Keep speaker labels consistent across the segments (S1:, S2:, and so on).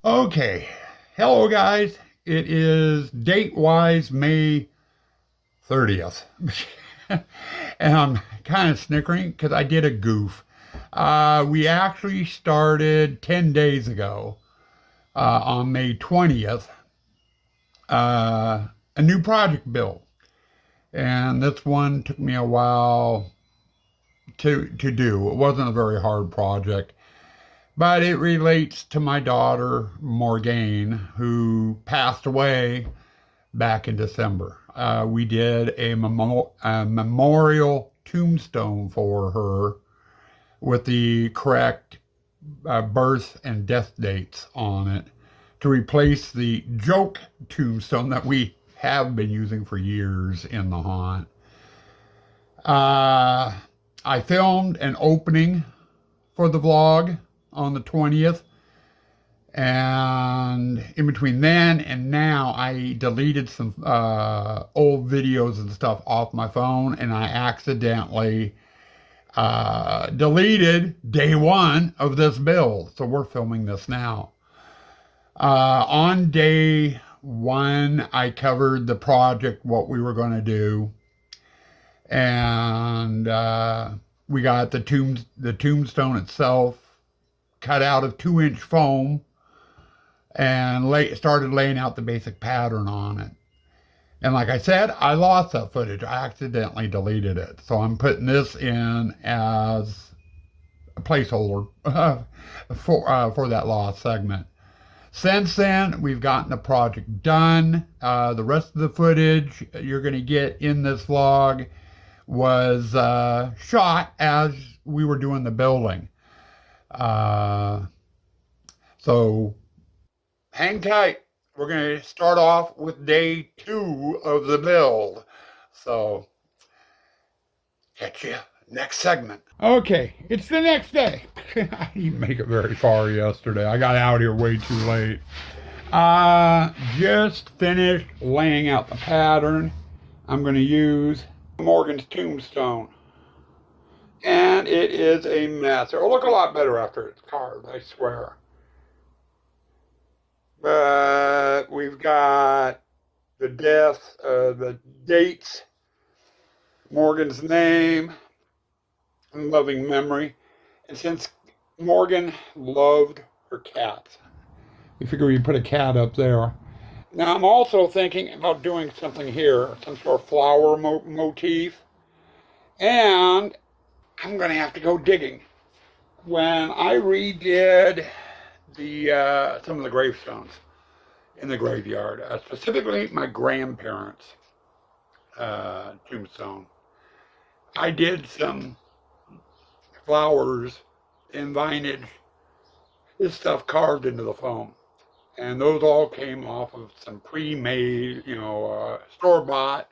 S1: Okay, hello guys. It is date-wise May 30th. And I'm kind of snickering because I did a goof. We actually started 10 days ago, on May 20th, a new project build. And this one took me a while to do. It wasn't a very hard project. But it relates to my daughter, Morgain, who passed away back in December. We did a memorial tombstone for her with the correct birth and death dates on it to replace the joke tombstone that we have been using for years in the haunt. I filmed an opening for the vlog on the 20th, and in between then and now I deleted some old videos and stuff off my phone, and I accidentally deleted day one of this build, so we're filming this now. On day one I covered the project, what we were going to do, and we got the tombstone itself cut out of 2-inch foam and started laying out the basic pattern on it. And like I said, I lost that footage. I accidentally deleted it. So I'm putting this in as a placeholder for that lost segment. Since then, we've gotten the project done. The rest of the footage you're going to get in this vlog was shot as we were doing the building. So hang tight. We're going to start off with day 2 of the build. So catch you next segment. Okay, it's the next day. I didn't make it very far yesterday. I got out here way too late. Just finished laying out the pattern. I'm going to use Morgan's tombstone. And it is a mess. It'll look a lot better after it's carved, I swear. But we've got the death, the dates, Morgan's name, and loving memory. And since Morgan loved her cats, we figure we put a cat up there. Now I'm also thinking about doing something here, some sort of flower motif. And I'm going to have to go digging. When I redid some of the gravestones in the graveyard, specifically my grandparents' tombstone, I did some flowers and vinage, this stuff carved into the foam. And those all came off of some pre-made, store-bought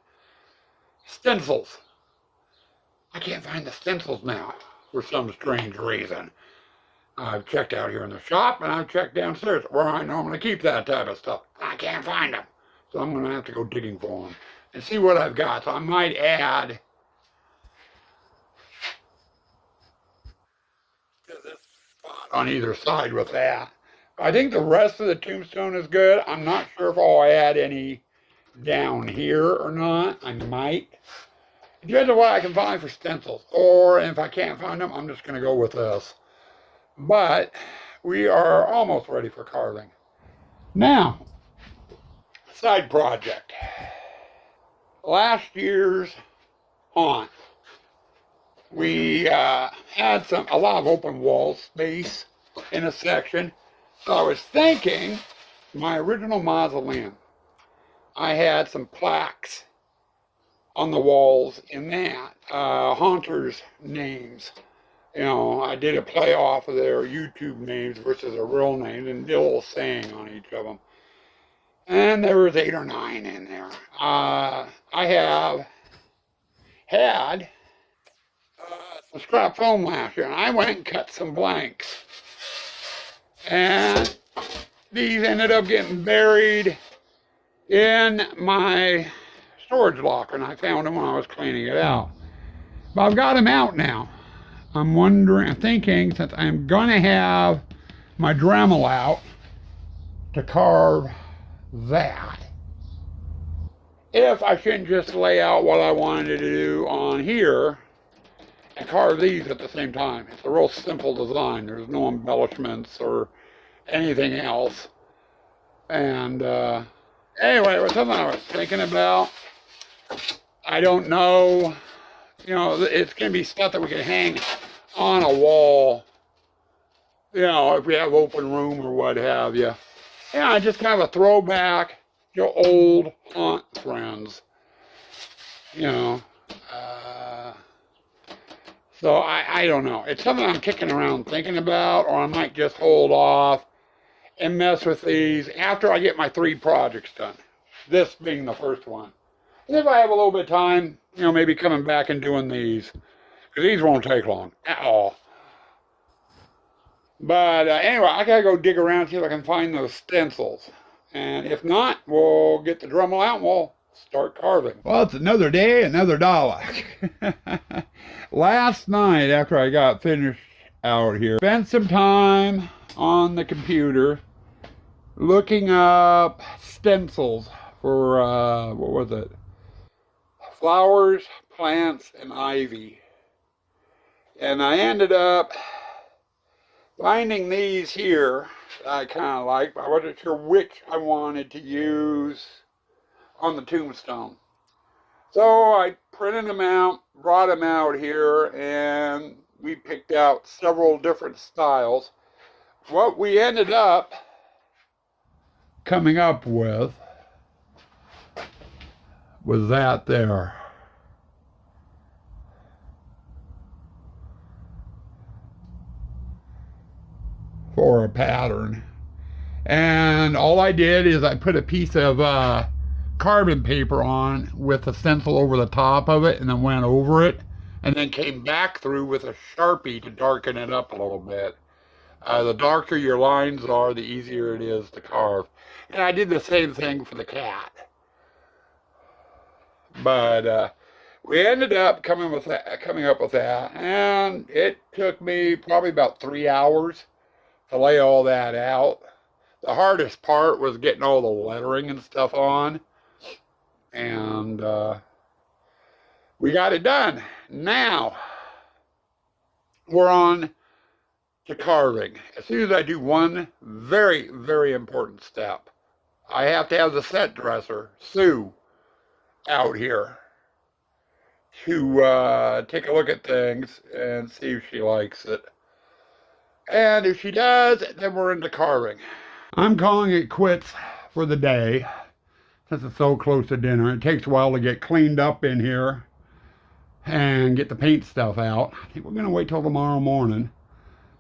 S1: stencils. I can't find the stencils now for some strange reason. I've checked out here in the shop, and I've checked downstairs where I normally keep that type of stuff. I can't find them. So I'm going to have to go digging for them and see what I've got. So I might add to this spot on either side with that. I think the rest of the tombstone is good. I'm not sure if I'll add any down here or not. I might. It depends on what I can find for stencils, or if I can't find them, I'm just going to go with this. But we are almost ready for carving. Now, side project. Last year's haunt, we had a lot of open wall space in a section. So I was thinking, my original mausoleum, I had some plaques on the walls in that, haunters' names. I did a play off of their YouTube names versus a real name and did a little saying on each of them. And there was 8 or 9 in there. I have had some scrap foam last year, and I went and cut some blanks. And these ended up getting buried in my storage locker, and I found them when I was cleaning it out. But I've got them out now. I'm thinking, since I'm going to have my Dremel out, to carve that if I shouldn't just lay out what I wanted to do on here and carve these at the same time. It's a real simple design. There's no embellishments or anything else. And anyway, it was something I was thinking about. I don't know. You know, it's going to be stuff that we can hang on a wall, you know, if we have open room or what have you. Yeah, just kind of a throwback to old haunt friends, you know. So I don't know. It's something I'm kicking around thinking about, or I might just hold off and mess with these after I get my 3 projects done. This being the first one. And if I have a little bit of time, you know, maybe coming back and doing these. Because these won't take long at all. But anyway, I gotta go dig around, see if I can find those stencils. And if not, we'll get the Dremel out and we'll start carving. Well, it's another day, another dollar. Last night, after I got finished out here, spent some time on the computer looking up stencils for, what was it? Flowers, plants, and ivy. And I ended up finding these here that I kind of like, but I wasn't sure which I wanted to use on the tombstone. So I printed them out, brought them out here, and we picked out several different styles. What we ended up coming up with was that there. For a pattern. And all I did is I put a piece of carbon paper on with a stencil over the top of it and then went over it and then came back through with a Sharpie to darken it up a little bit. The darker your lines are, the easier it is to carve. And I did the same thing for the cat. But we ended up coming up with that, and it took me probably about 3 hours to lay all that out. The hardest part was getting all the lettering and stuff on. And we got it done. Now, we're on to carving. As soon as I do one very, very important step, I have to have the set dresser, Sue, out here to take a look at things and see if she likes it. And if she does, then we're into carving. I'm calling it quits for the day, since it's so close to dinner. It takes a while to get cleaned up in here and get the paint stuff out. I think we're going to wait till tomorrow morning.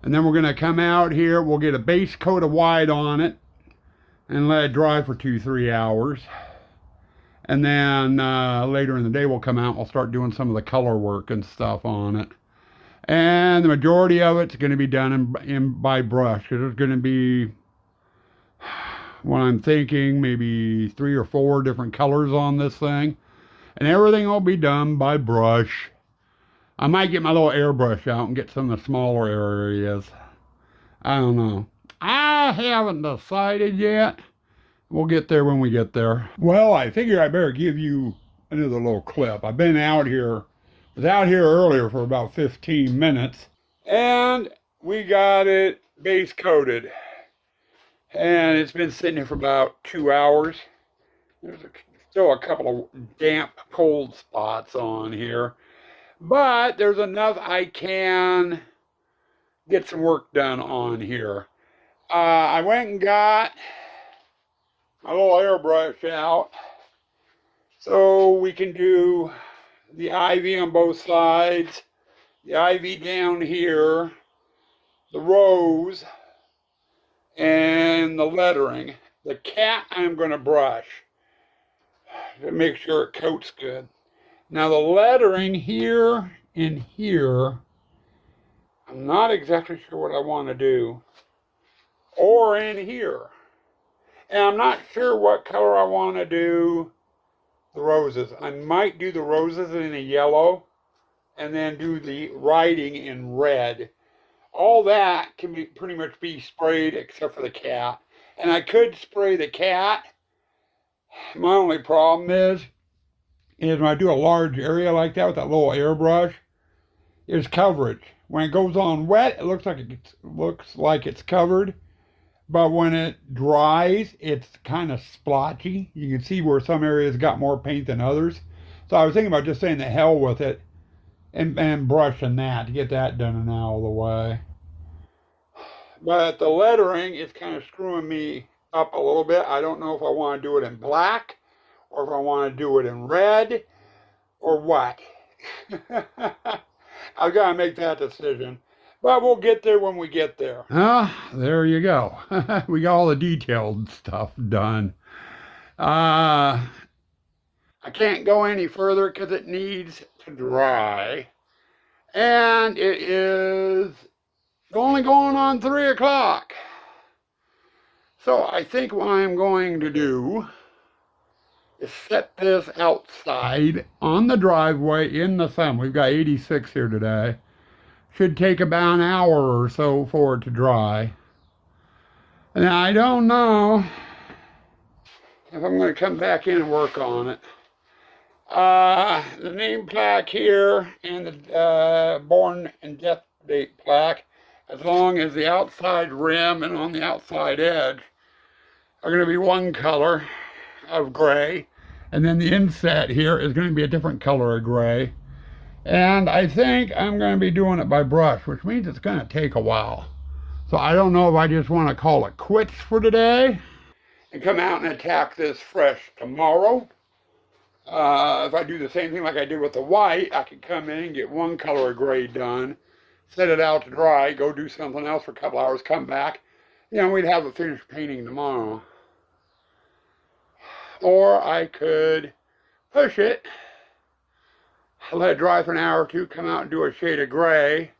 S1: And then we're going to come out here. We'll get a base coat of white on it and let it dry for 2-3 hours. And then later in the day, we'll come out and we'll start doing some of the color work and stuff on it. And the majority of it's going to be done by brush. There's going to be, what I'm thinking, maybe 3 or 4 different colors on this thing. And everything will be done by brush. I might get my little airbrush out and get some of the smaller areas. I don't know. I haven't decided yet. We'll get there when we get there. Well, I figure I better give you another little clip. I've been out here. Was out here earlier for about 15 minutes, and we got it base coated, and it's been sitting here for about 2 hours. There's still a couple of damp, cold spots on here, but there's enough I can get some work done on here. I went and got my little airbrush out so we can do the ivy on both sides, the ivy down here, the rose, and the lettering. The cat I'm going to brush to make sure it coats good. Now the lettering here and here, I'm not exactly sure what I want to do. Or in here. And I'm not sure what color I want to do the roses. I might do the roses in a yellow and then do the writing in red. All that can be pretty much be sprayed except for the cat. And I could spray the cat. My only problem is when I do a large area like that with that little airbrush, is coverage. When it goes on wet, it looks like it's covered, but when it dries, it's kind of splotchy. You can see where some areas got more paint than others. So I was thinking about just saying the hell with it and brushing that to get that done and out of the way. But the lettering is kind of screwing me up a little bit. I don't know if I want to do it in black or if I want to do it in red or what. I've got to make that decision. But we'll get there when we get there. There you go. We got all the detailed stuff done. I can't go any further because it needs to dry. And it is only going on 3 o'clock. So I think what I'm going to do is set this outside on the driveway in the sun. We've got 86 here today. Should take about an hour or so for it to dry. And I don't know if I'm going to come back in and work on it. The name plaque here and the born and death date plaque, as long as the outside rim and on the outside edge are going to be one color of gray. And then the inset here is going to be a different color of gray. And I think I'm going to be doing it by brush, which means it's going to take a while. So I don't know if I just want to call it quits for today and come out and attack this fresh tomorrow. If I do the same thing like I did with the white, I could come in and get one color of gray done, set it out to dry, go do something else for a couple hours, come back. You know, we'd have a finished painting tomorrow. Or I could push it, let it dry for an hour or two, come out and do a shade of gray,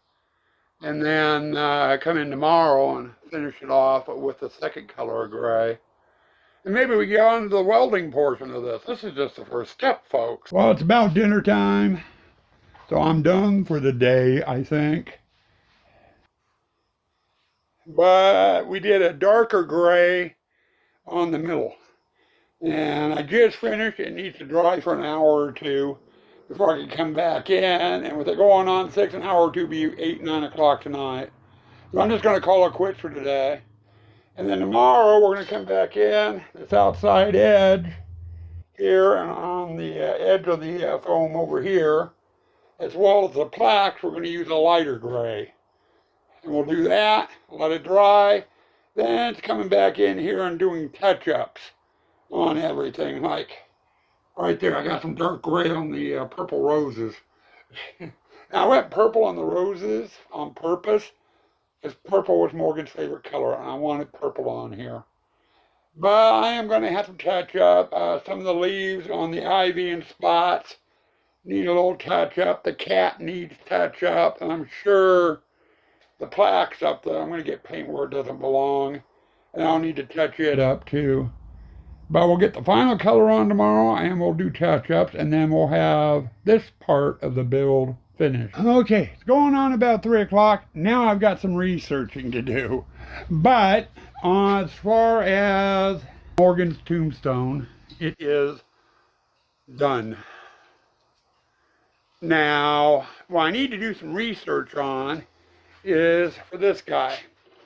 S1: and then come in tomorrow and finish it off with the second color of gray. And maybe we get on to the welding portion of this. This is just the first step, folks. Well, it's about dinner time, so I'm done for the day, I think. But we did a darker gray on the middle. And I just finished. It needs to dry for an hour or two before I can come back in. And with it going on 6, an hour or two, be 8, 9 o'clock tonight. So I'm just going to call it quits for today. And then tomorrow we're going to come back in this outside edge here and on the edge of the foam over here, as well as the plaques. We're going to use a lighter gray. And we'll do that, let it dry. Then it's coming back in here and doing touch-ups on everything. Like right there, I got some dark gray on the purple roses. Now I went purple on the roses on purpose, because purple was Morgan's favorite color, and I wanted purple on here. But I am going to have to touch up. Some of the leaves on the ivy and spots need a little touch up. The cat needs touch up, and I'm sure the plaques up there, I'm going to get paint where it doesn't belong, and I'll need to touch it up too. But we'll get the final color on tomorrow, and we'll do touch-ups, and then we'll have this part of the build finished. Okay, it's going on about 3 o'clock. Now I've got some researching to do. But as far as Morgan's tombstone, it is done. Now, what I need to do some research on is for this guy.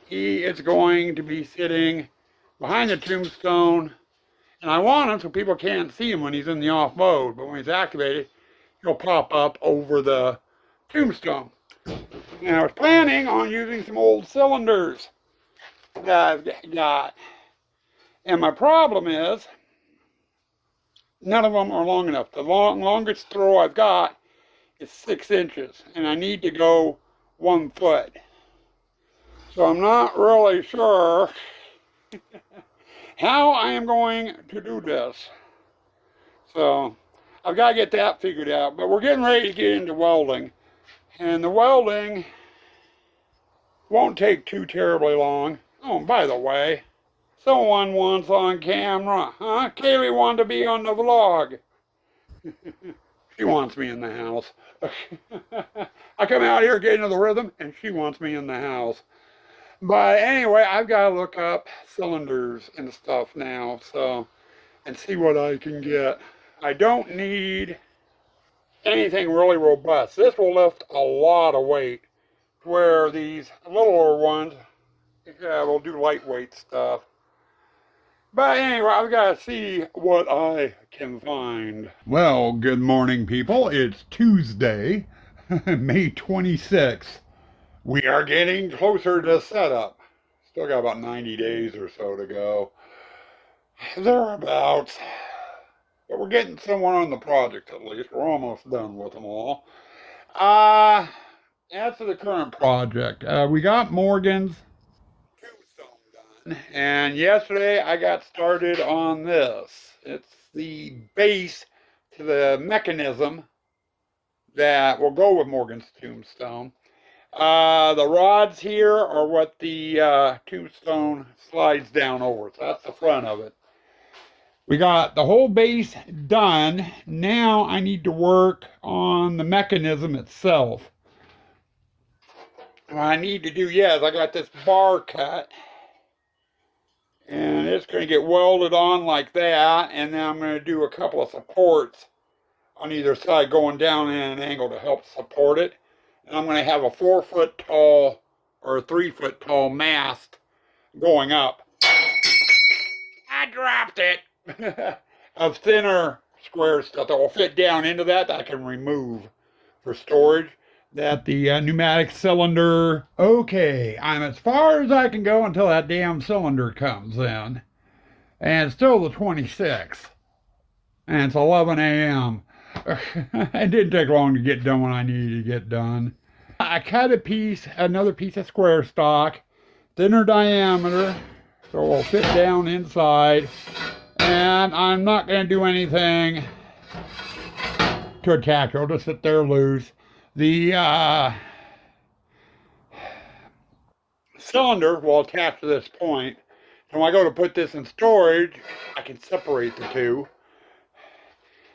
S1: He is going to be sitting behind the tombstone, and I want him so people can't see him when he's in the off mode, but when he's activated, he'll pop up over the tombstone. And I was planning on using some old cylinders that I've got. And my problem is, none of them are long enough. The longest throw I've got is 6 inches, and I need to go 1 foot. So I'm not really sure how I am going to do this. So I've got to get that figured out. But we're getting ready to get into welding. And the welding won't take too terribly long. Oh, and by the way, someone wants on camera, huh? Kaylee wanted to be on the vlog. She wants me in the house. I come out here, get into the rhythm, and she wants me in the house. But anyway, I've got to look up cylinders and stuff now, so, and see what I can get. I don't need anything really robust. This will lift a lot of weight, where these littler ones, yeah, will do lightweight stuff. But anyway, I've got to see what I can find. Well, good morning, people. It's Tuesday, May 26th. We are getting closer to setup. Still got about 90 days or so to go. Thereabouts. But we're getting somewhere on the project at least. We're almost done with them all. As to the current project, we got Morgan's tombstone done. And yesterday I got started on this. It's the base to the mechanism that will go with Morgan's tombstone. The rods here are what the tombstone slides down over. So that's the front of it. We got the whole base done. Now I need to work on the mechanism itself. What I need to do, yes, I got this bar cut. And it's going to get welded on like that. And then I'm going to do a couple of supports on either side going down in an angle to help support it. And I'm going to have a 4-foot tall or a 3-foot tall mast going up. I dropped it. Of thinner square stuff that will fit down into that I can remove for storage. That the pneumatic cylinder. Okay, I'm as far as I can go until that damn cylinder comes in. And it's still the 26th. And it's 11 a.m. It didn't take long to get done when I needed to get done. I cut another piece of square stock, thinner diameter, so it will fit down inside. And I'm not going to do anything to attach it. It'll just sit there loose. The cylinder will attach to this point. So when I go to put this in storage, I can separate the two.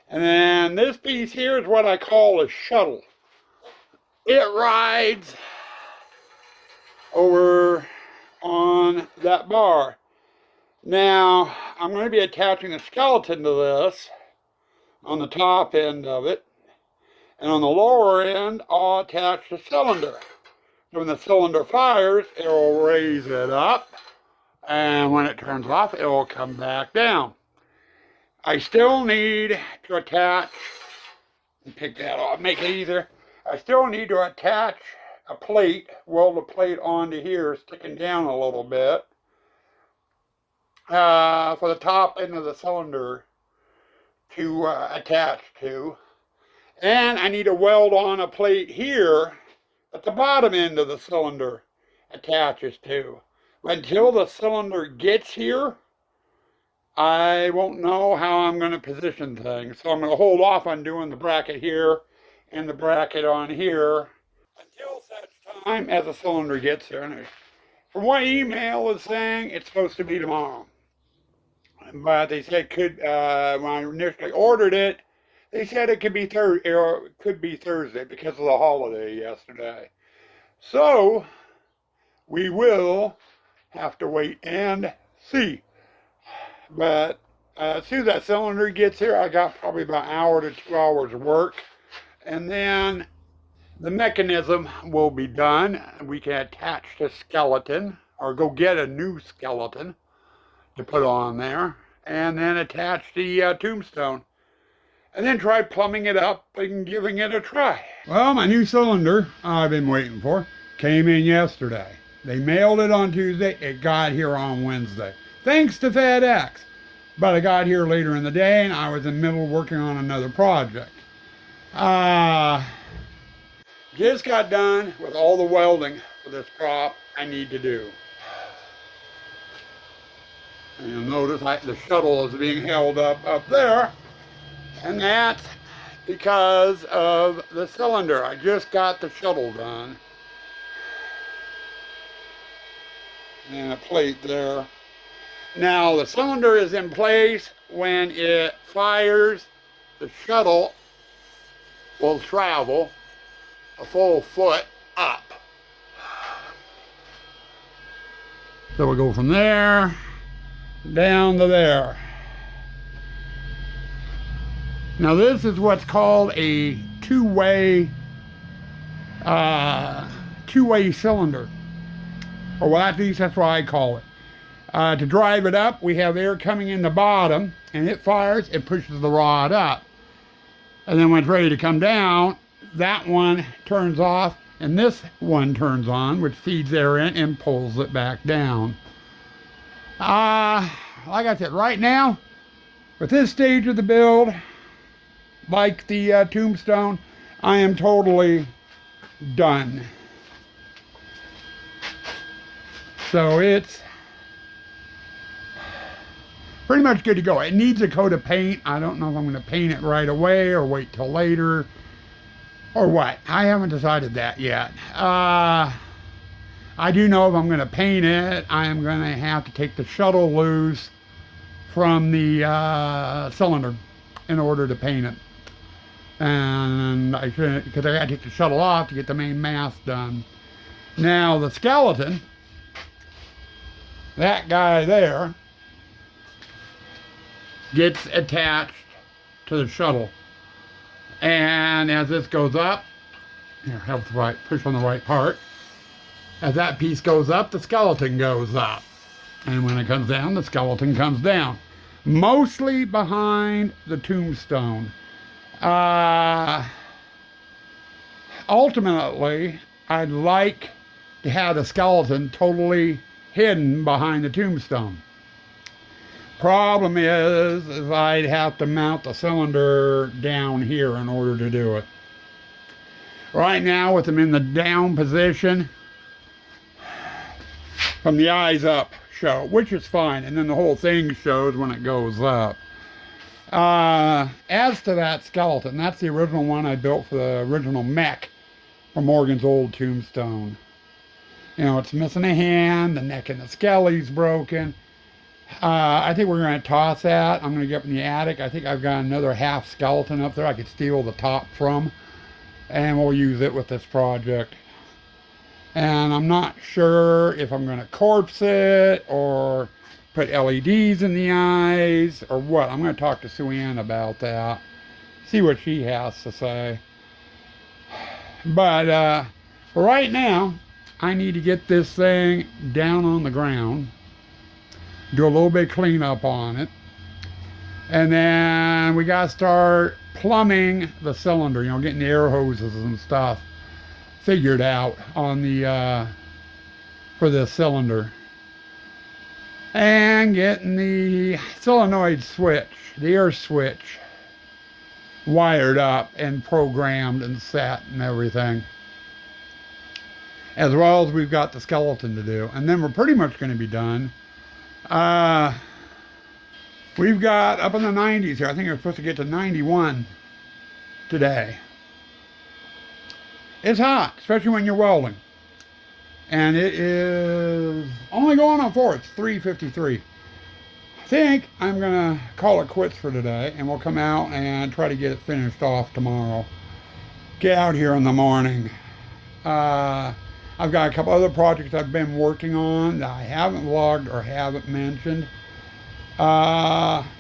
S1: And then this piece here is what I call a shuttle. It rides over on that bar. Now, I'm going to be attaching a skeleton to this on the top end of it. And on the lower end, I'll attach the cylinder. So when the cylinder fires, it will raise it up. And when it turns off, it will come back down. I still need to attach, pick that off, make it easier. I still need to attach a plate, weld a plate onto here, sticking down a little bit, for the top end of the cylinder to attach to. And I need to weld on a plate here that the bottom end of the cylinder attaches to. But until the cylinder gets here, I won't know how I'm going to position things. So I'm going to hold off on doing the bracket here and the bracket on here until such time as the cylinder gets there. And from what email is saying, it's supposed to be tomorrow. But they said when I initially ordered it, they said it could be Thursday because of the holiday yesterday. So we will have to wait and see. But as soon as that cylinder gets here, I got probably about an hour to 2 hours of work. And then the mechanism will be done. We can attach the skeleton or go get a new skeleton to put on there. And then attach the tombstone. And then try plumbing it up and giving it a try. Well, my new cylinder I've been waiting for came in yesterday. They mailed it on Tuesday. It got here on Wednesday. Thanks to FedEx. But I got here later in the day and I was in the middle of working on another project. Just got done with all the welding for this prop I need to do. And you'll notice the shuttle is being held up there. And that's because of the cylinder. I just got the shuttle done. And a plate there. Now the cylinder is in place. When it fires, the shuttle will travel a full foot up. So we go from there down to there. Now this is what's called a two-way cylinder, or well, at least that's what I call it. To drive it up, we have air coming in the bottom, and it fires, it pushes the rod up. And then when it's ready to come down, that one turns off, and this one turns on, which feeds air in and pulls it back down. Like I said, right now, with this stage of the build, like the tombstone, I am totally done. So it's pretty much good to go. It needs a coat of paint. I don't know if I'm going to paint it right away or wait till later or what. I haven't decided that yet. I do know if I'm going to paint it, I am going to have to take the shuttle loose from the cylinder in order to paint it. And I should, because I got to take the shuttle off to get the main mast done. Now the skeleton, that guy there, gets attached to the shuttle. And as this goes up, here, help the right, push on the right part. As that piece goes up, the skeleton goes up. And when it comes down, the skeleton comes down. Mostly behind the tombstone. Ultimately, I'd like to have the skeleton totally hidden behind the tombstone. Problem is I'd have to mount the cylinder down here in order to do it. Right now, with them in the down position, from the eyes up show, which is fine, and then the whole thing shows when it goes up. As to that skeleton, that's the original one I built for the original mech from Morgan's old tombstone. You know, it's missing a hand, the neck and the skelly's broken. I think we're going to toss that. I'm going to get up in the attic. I think I've got another half skeleton up there I could steal the top from, and we'll use it with this project. And I'm not sure if I'm going to corpse it or put LEDs in the eyes or what. I'm going to talk to Sue Ann about that, see what she has to say. But for right now, I need to get this thing down on the ground, do a little bit of cleanup on it, and then we got to start plumbing the cylinder, you know, getting the air hoses and stuff figured out on the for this cylinder, and getting the solenoid switch, the air switch, wired up and programmed and set and everything, as well as we've got the skeleton to do, and then we're pretty much going to be done. We've got up in the 90s here. I think we're supposed to get to 91 today. It's hot, especially when you're welding. And it is only going on 4. It's 3:53. I think I'm going to call it quits for today, and we'll come out and try to get it finished off tomorrow. Get out here in the morning. I've got a couple other projects I've been working on that I haven't vlogged or haven't mentioned.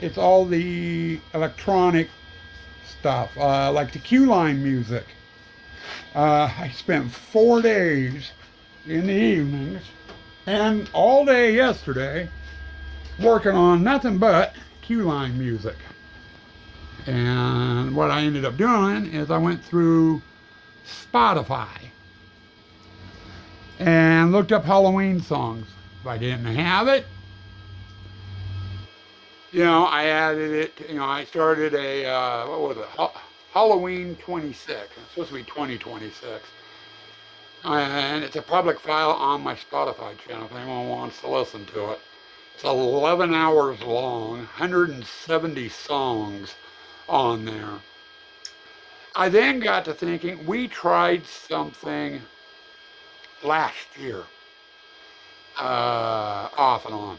S1: It's all the electronic stuff, like the Q-line music. I spent 4 days in the evenings and all day yesterday working on nothing but Q-line music. And what I ended up doing is I went through Spotify and looked up Halloween songs. If I didn't have it, you know, I added it, you know, I started a, what was it, Halloween 26. It's supposed to be 2026. And it's a public file on my Spotify channel if anyone wants to listen to it. It's 11 hours long, 170 songs on there. I then got to thinking, we tried something last year, off and on.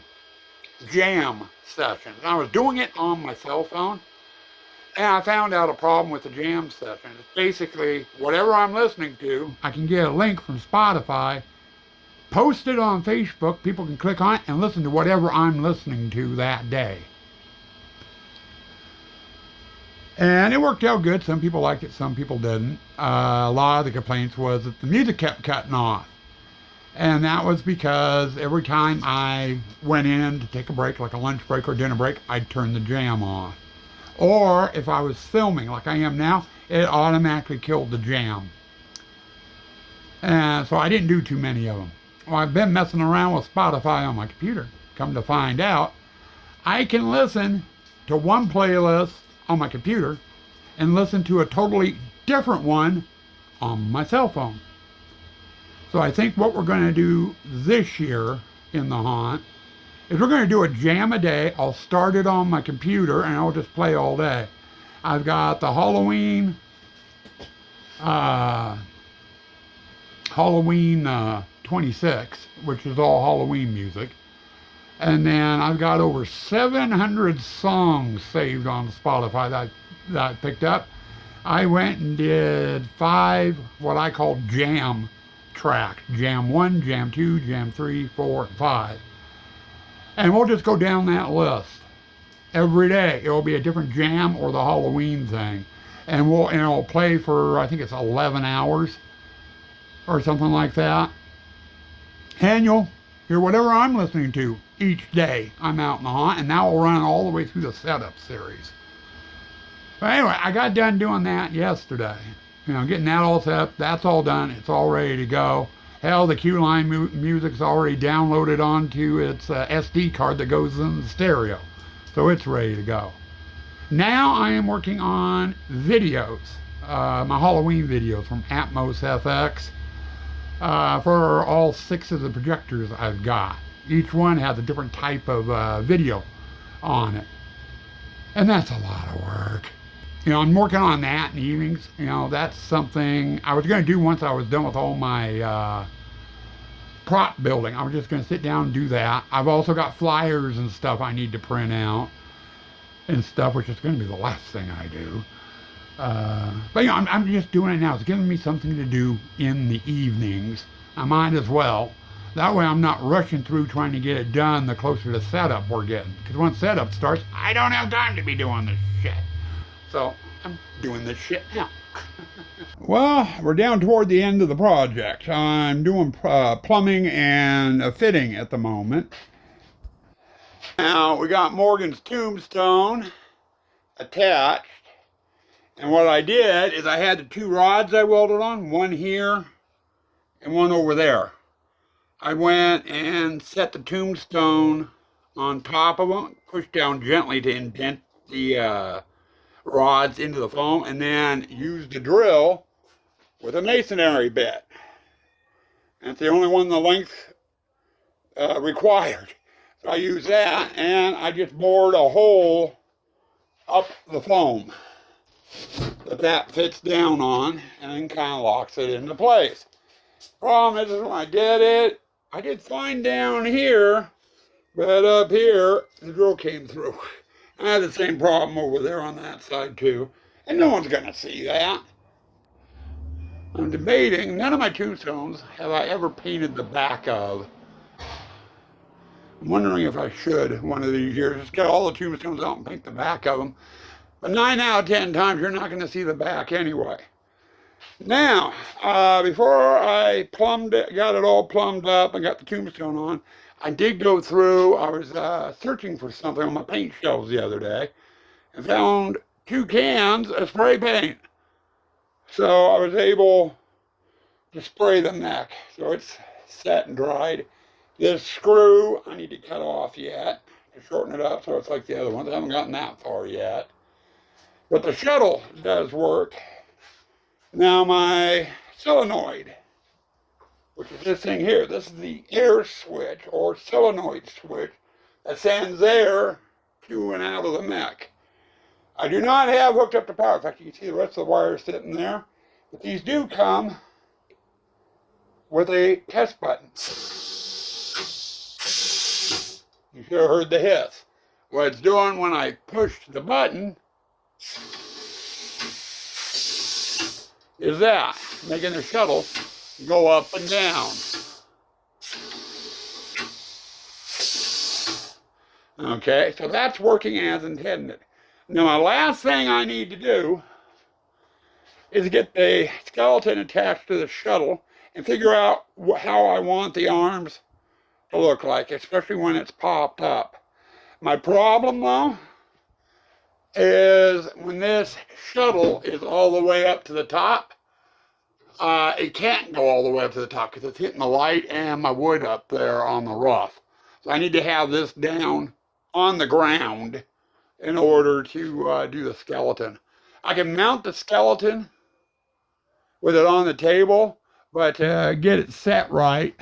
S1: Jam sessions. I was doing it on my cell phone, and I found out a problem with the jam session. It's basically whatever I'm listening to, I can get a link from Spotify, post it on Facebook. People can click on it and listen to whatever I'm listening to that day. And it worked out good. Some people liked it, some people didn't. A lot of the complaints was that the music kept cutting off. And that was because every time I went in to take a break, like a lunch break or dinner break, I'd turn the jam off. Or if I was filming like I am now, it automatically killed the jam. And so I didn't do too many of them. Well, I've been messing around with Spotify on my computer. Come to find out, I can listen to one playlist on my computer and listen to a totally different one on my cell phone. So I think what we're going to do this year in the haunt is we're going to do a jam a day. I'll start it on my computer and I'll just play all day. I've got the Halloween 26, which is all Halloween music. And then I've got over 700 songs saved on Spotify that I picked up. I went and did 5 what I call jam tracks. Jam 1, Jam 2, Jam 3, 4, and 5. And we'll just go down that list. Every day it will be a different jam or the Halloween thing. And it'll play for, I think it's 11 hours or something like that. And you'll hear whatever I'm listening to each day I'm out in the haunt, and that will run all the way through the setup series. But anyway, I got done doing that yesterday. Getting that all set up. That's all done. It's all ready to go. Hell, the Q-Line music's already downloaded onto its SD card that goes in the stereo. So it's ready to go. Now I am working on videos, my Halloween videos from Atmos FX. For all 6 of the projectors I've got. Each one has a different type of video on it. And that's a lot of work. I'm working on that in the evenings. That's something I was going to do once I was done with all my prop building. I was just going to sit down and do that. I've also got flyers and stuff I need to print out and stuff, which is going to be the last thing I do. But I'm just doing it now. It's giving me something to do in the evenings. I might as well. That way I'm not rushing through trying to get it done the closer to setup we're getting. Because once setup starts, I don't have time to be doing this shit. So I'm doing this shit now. Well, we're down toward the end of the project. I'm doing plumbing and fitting at the moment. Now we got Morgan's tombstone attached. And what I did is I had the 2 rods I welded on, one here and one over there. I went and set the tombstone on top of them, pushed down gently to indent the rods into the foam, and then used the drill with a masonry bit. That's the only one the length required. So I used that, and I just bored a hole up the foam that fits down on, and then kind of locks it into place. Problem is when I did it, I did fine down here, but up here the drill came through. I had the same problem over there on that side too, and no one's gonna see that. I'm debating, none of my tombstones have I ever painted the back of. I'm wondering if I should one of these years, just get all the tombstones out and paint the back of them. But 9 out of 10 times, you're not going to see the back anyway. Now, before I got it all plumbed up and got the tombstone on, I did go through, I was searching for something on my paint shelves the other day, and found 2 cans of spray paint. So I was able to spray the neck. So it's set and dried. This screw, I need to cut off yet to shorten it up so it's like the other ones. I haven't gotten that far yet. But the shuttle does work. Now my solenoid, which is this thing here, this is the air switch or solenoid switch that sends air to and out of the mech. I do not have hooked up to power. In fact, you can see the rest of the wires sitting there. But these do come with a test button. You should have heard the hiss. What it's doing when I push the button is that, making the shuttle go up and down. Okay, so that's working as intended. Now, my last thing I need to do is get the skeleton attached to the shuttle and figure out how I want the arms to look like, especially when it's popped up. My problem, though, is when this shuttle is all the way up to the top, it can't go all the way up to the top because it's hitting the light and my wood up there on the roof. So I need to have this down on the ground in order to do the skeleton. I can mount the skeleton with it on the table, but to get it set right,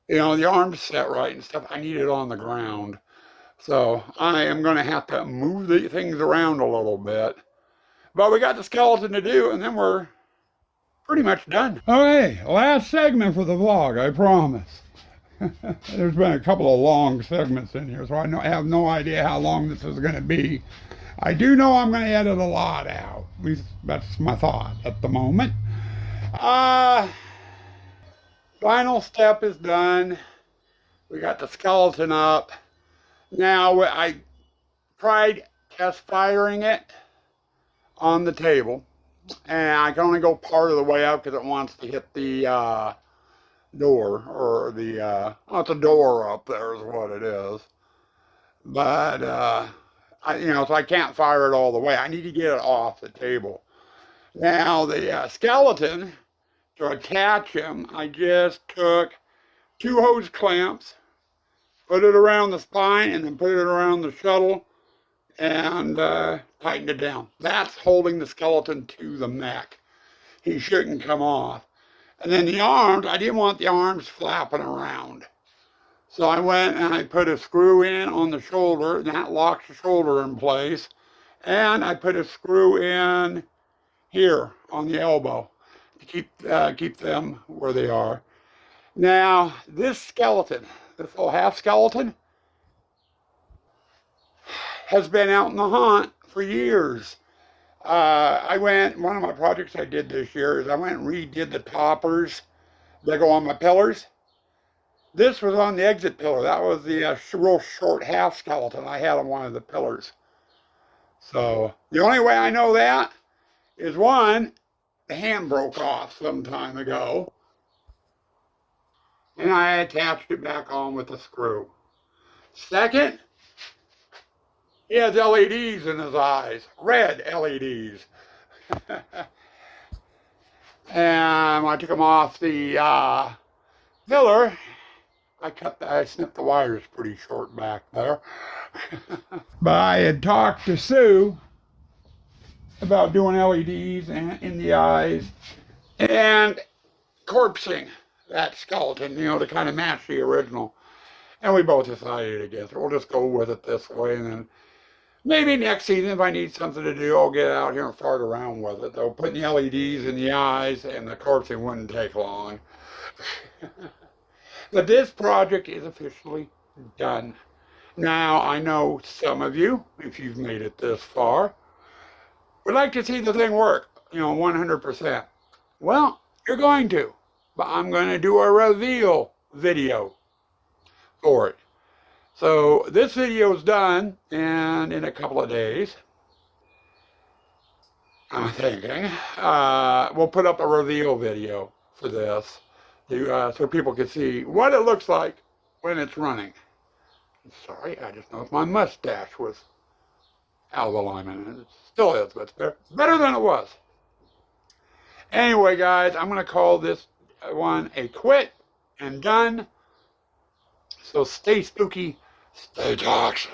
S1: the arms set right and stuff, I need it on the ground. So I am going to have to move the things around a little bit. But we got the skeleton to do, and then we're pretty much done. Okay, last segment for the vlog, I promise. There's been a couple of long segments in here, so I have no idea how long this is going to be. I do know I'm going to edit a lot out. At least that's my thought at the moment. Final step is done. We got the skeleton up. Now, I tried test firing it on the table, and I can only go part of the way out because it wants to hit the door, or the, well, it's a door up there is what it is. But, so I can't fire it all the way. I need to get it off the table. Now, the skeleton, to attach him, I just took 2 hose clamps, put it around the spine, and then put it around the shuttle, and tightened it down. That's holding the skeleton to the mech. He shouldn't come off. And then the arms, I didn't want the arms flapping around. So I went and I put a screw in on the shoulder, and that locks the shoulder in place. And I put a screw in here on the elbow to keep them where they are. Now, this skeleton, this little half skeleton, has been out in the hunt for years. One of my projects I did this year is I went and redid the toppers that go on my pillars. This was on the exit pillar. That was the real short half skeleton I had on one of the pillars. So the only way I know that is, one, the hand broke off some time ago, and I attached it back on with a screw. Second, he has LEDs in his eyes, red LEDs. And when I took them off the pillar, I snipped the wires pretty short back there. But I had talked to Sue about doing LEDs in the eyes and corpsing that skeleton, to kind of match the original. And we both decided against it. We'll just go with it this way, and then maybe next season, if I need something to do, I'll get out here and fart around with it. Though putting the LEDs in the eyes and the corpsing wouldn't take long. But this project is officially done. Now, I know some of you, if you've made it this far, would like to see the thing work, 100%. Well, you're going to, but I'm going to do a reveal video for it. So this video is done, and in a couple of days, I'm thinking, we'll put up a reveal video for this, so people can see what it looks like when it's running. Sorry, I just noticed my mustache was out of alignment, and it still is, but it's better than it was. Anyway, guys, I'm going to call this one a quit and done. So stay spooky, stay toxic.